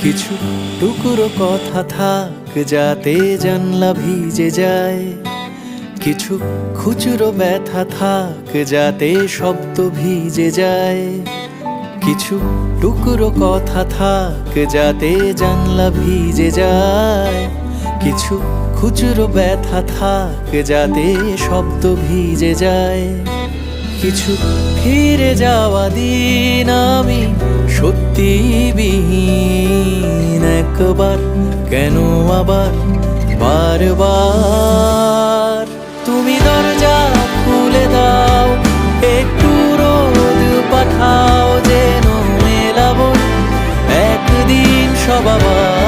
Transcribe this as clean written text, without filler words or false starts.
কিছু টুকরো কথা থাক যাতে জানলা ভিজে যায়, কিছু খুচরো ব্যথা থাক যাতে শব্দ ভিজে যায়। কিছু টুকরো কথা থাক যাতে জানলা ভিজে যায়, কিছু খুচরো ব্যথা থাক যাতে শব্দ ভিজে যায়। কিছু ফিরে যাওয়া দিন আমি সত্যি বিহীন, একবার কেন আবার বারবার। তুমি দরজা খুলে দাও, একটু রোদ পাঠাও, যেন মেলাবো একদিন সব আবার।